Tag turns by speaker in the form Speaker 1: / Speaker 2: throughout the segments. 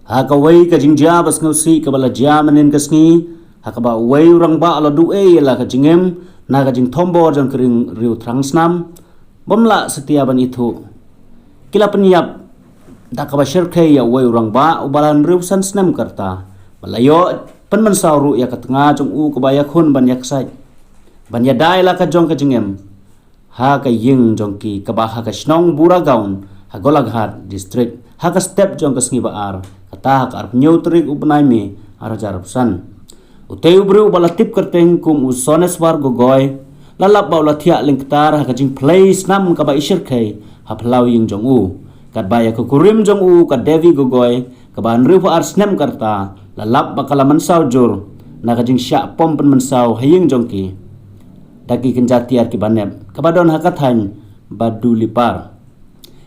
Speaker 1: Haka wei ka jingja bas ngausi ka bala jia manin ka sngi haka ba wei urang ba ala du la ka jingem na ka jing thombo jang kering riu trangsnam bomla setia ban itu kila penyap da ka ba shirkai ya wei urang ba ubalan riu san snam karta balayo pen man sauru ya ka tengah jong u ka ba yakhun ban yaksai ban ya dai la ka jong ka jingem ha ka ying jong ki ka ba ha ka snong bura gaun ha golaghat district ha ka step jong ka sngi ba ar kata ka ar nyutrik upnai mi ar jarapsan uteu bru bala tip kerteng kum usones war gogoy lalap baula thia lingktar ha ka jing place nam ka ba ishir kai ha phlau ying jong u kat ba ya ka kurim jong u ka devi gogoy ka ba nru fa ar snem karta lalap bakala mansau jur na ka jing sya pom pen mansau haying jong ki dagi kenjatiar ki banep ka ba don ha ka than badu lipar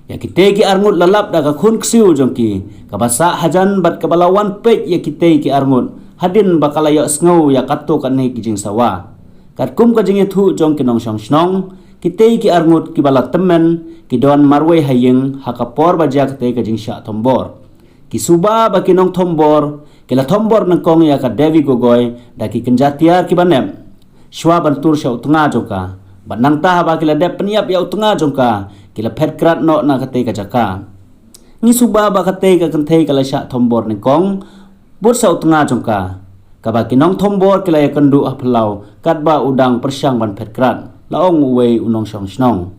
Speaker 1: ya kite ki arngut lalap da ka khun ksiu jong ki ka basa hajan bat ka balawan pek ya kite ki arngut hadin bakala ya sngo ya katto kan nei ki jing sawa kat kum ka jing thu jong ki nong shong snong kite ki arngut ki bala temen ki don marwe hayeng hakapor baja kite ka jing sya tombor ki suba ba ki nong tombor ki la tombor nang kong ya ka devi gogoy da ki kenjatiar ki banem shwa bantur sya utunga joka banang ta ba ki la dep peniap ya utunga jongka kila pet krat no na kate ka jaka ngi suba ba kate ka kantei kala sya thombor ni kong bur sa utnga jongka ka ba kinong thombor kila ya kandu aplau kat ba udang persyang ban pet krat laong uwei unong shong snong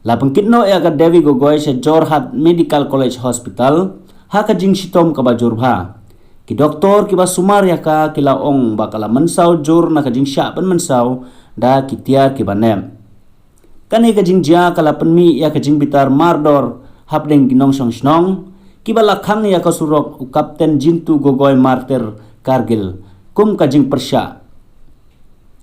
Speaker 1: la pengkit no ya ka devi gogoy sa Jorhat Medical College Hospital ha ka jing sitom ka ba jurha ki doktor ki ba sumar ya ka kila ong ba kala mansau jur na ka jing sya ban mansau da kitiar ki banem kane ka jing jia kala penmi ya ka jing bitar mardor hapdeng ginong song snong kibala khang ya ka surok u kapten jintu gogoy martir Kargil kum ka jing persya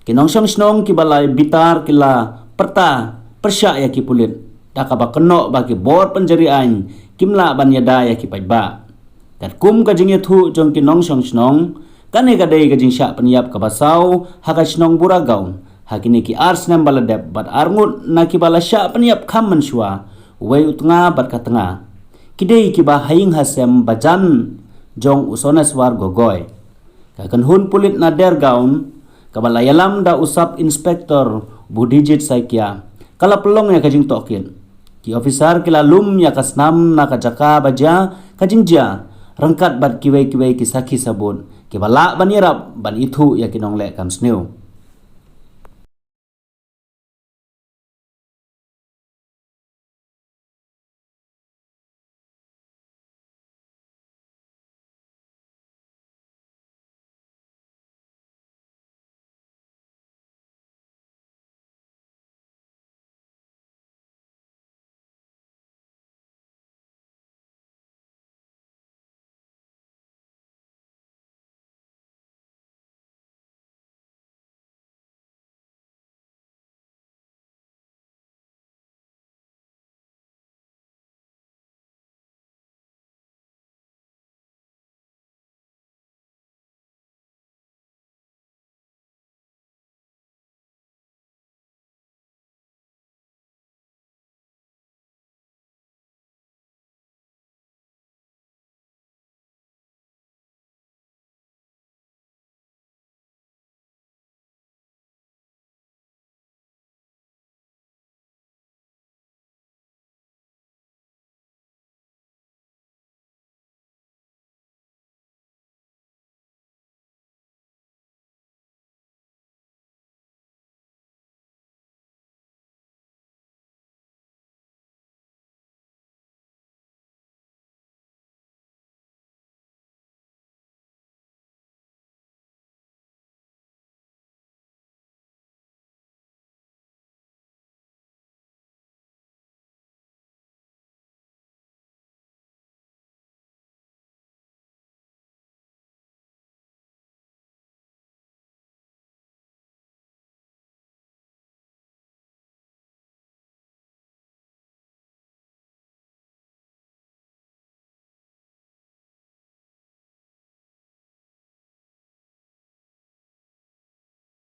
Speaker 1: kinong song snong kibala bitar kila perta persya ya ki pulit da ka ba keno ba ki bor penjarian kimla ban yada ya ki paiba kat kum ka jing thu jong kinong song snong kane ka dei ka jing sya penyap ka basau ha ka snong buragaun hakini ki ars nam baladep bat arngut na ki bala sya peniap kham menshua wei utnga bat ka tengah kidei ki ba haing hasem bajan jong usones war gogoy ka kan hun pulit na dergaun ka bala yalam da usap inspektor budijit saikia kala pelong ya kajing tokin ki officer kila lum ya kasnam na ka jaka baja kajing ja rangkat bat kiwei ki saki sabun ki bala ban yarap ban itu ya kinong le kam sneu